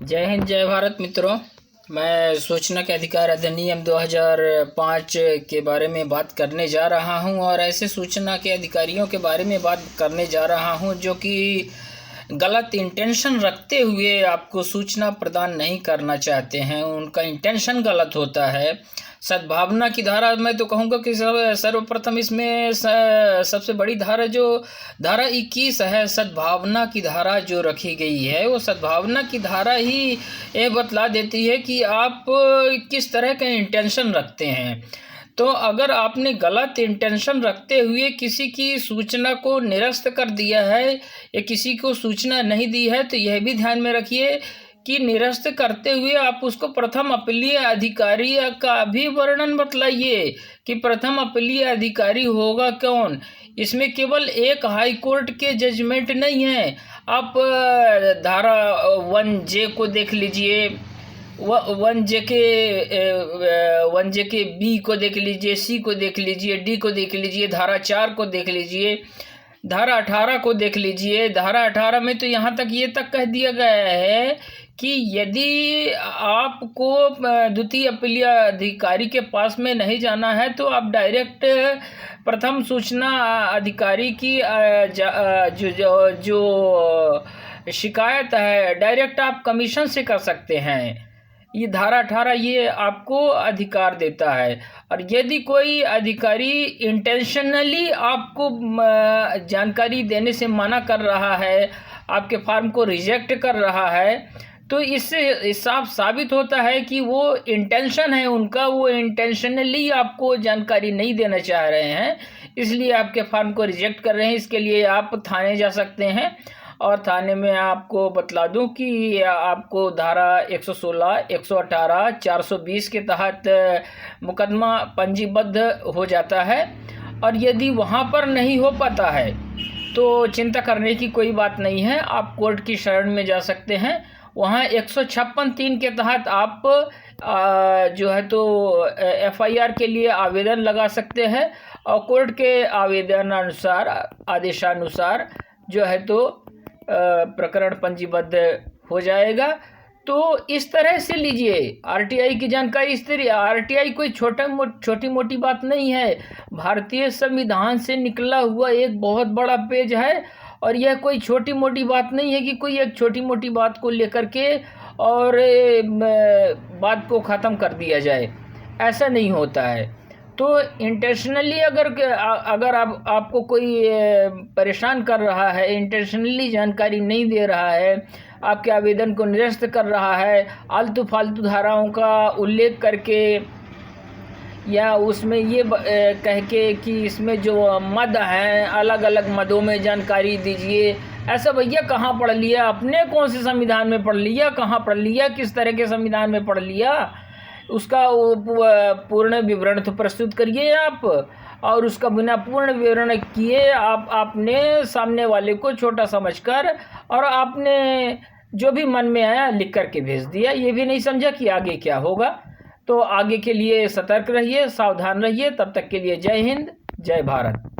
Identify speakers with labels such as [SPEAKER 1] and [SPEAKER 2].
[SPEAKER 1] जय हिंद जय भारत मित्रों। मैं सूचना के अधिकार अधिनियम 2005 के बारे में बात करने जा रहा हूं और ऐसे सूचना के अधिकारियों के बारे में बात करने जा रहा हूं जो कि गलत इंटेंशन रखते हुए आपको सूचना प्रदान नहीं करना चाहते हैं। उनका इंटेंशन गलत होता है। सद्भावना की धारा, मैं तो कहूँगा कि सर्वप्रथम इसमें सबसे बड़ी धारा जो धारा 21 है, सद्भावना की धारा जो रखी गई है, वो सद्भावना की धारा ही ये बतला देती है कि आप किस तरह का इंटेंशन रखते हैं। तो अगर आपने गलत इंटेंशन रखते हुए किसी की सूचना को निरस्त कर दिया है या किसी को सूचना नहीं दी है, तो यह भी ध्यान में रखिए कि निरस्त करते हुए आप उसको प्रथम अपीलीय अधिकारी का भी वर्णन बतलाइए कि प्रथम अपीलीय अधिकारी होगा कौन। इसमें केवल एक हाई कोर्ट के जजमेंट नहीं है। आप धारा 1J को देख लीजिए, 1J के B को देख लीजिए, C को देख लीजिए, D को देख लीजिए, धारा 4 को देख लीजिए, धारा 18 को देख लीजिए। धारा 18 में तो यहाँ तक ये तक कह दिया गया है कि यदि आपको द्वितीय अपीलीय अधिकारी के पास में नहीं जाना है तो आप डायरेक्ट प्रथम सूचना अधिकारी की जो शिकायत है डायरेक्ट आप कमीशन से कर सकते हैं। ये धारा 18 ये आपको अधिकार देता है। और यदि कोई अधिकारी इंटेंशनली आपको जानकारी देने से मना कर रहा है, आपके फॉर्म को रिजेक्ट कर रहा है, तो इससे साफ साबित होता है कि वो इंटेंशन है उनका, वो इंटेंशनली आपको जानकारी नहीं देना चाह रहे हैं, इसलिए आपके फॉर्म को रिजेक्ट कर रहे हैं। इसके लिए आप थाने जा सकते हैं और थाने में आपको बतला दूं कि आपको धारा 116, 118, 420 के तहत मुकदमा पंजीबद्ध हो जाता है। और यदि वहां पर नहीं हो पाता है तो चिंता करने की कोई बात नहीं है, आप कोर्ट की शरण में जा सकते हैं। वहाँ 156(3) के तहत आप जो है तो FIR के लिए आवेदन लगा सकते हैं और कोर्ट के आवेदनानुसार, आदेशानुसार जो है तो प्रकरण पंजीबद्ध हो जाएगा। तो इस तरह से लीजिए RTI की जानकारी। इस तरह RTI कोई छोटी मोटी बात नहीं है, भारतीय संविधान से निकला हुआ एक बहुत बड़ा पेज है। और यह कोई छोटी मोटी बात नहीं है कि कोई एक छोटी मोटी बात को लेकर के और बात को ख़त्म कर दिया जाए, ऐसा नहीं होता है। तो इंटेंशनली अगर आपको कोई परेशान कर रहा है, इंटेंशनली जानकारी नहीं दे रहा है, आपके आवेदन को निरस्त कर रहा है, आलतू फालतू धाराओं का उल्लेख करके या उसमें ये कह के कि इसमें जो मद हैं अलग अलग मदों में जानकारी दीजिए, ऐसा भैया कहाँ पढ़ लिया आपने? कौन से संविधान में पढ़ लिया? कहाँ पढ़ लिया? किस तरह के संविधान में पढ़ लिया? उसका पूर्ण विवरण तो प्रस्तुत करिए आप। और उसका बिना पूर्ण विवरण किए आपने सामने वाले को छोटा समझकर और आपने जो भी मन में आया लिख करके भेज दिया, ये भी नहीं समझा कि आगे क्या होगा। तो आगे के लिए सतर्क रहिए, सावधान रहिए। तब तक के लिए जय हिंद जय भारत।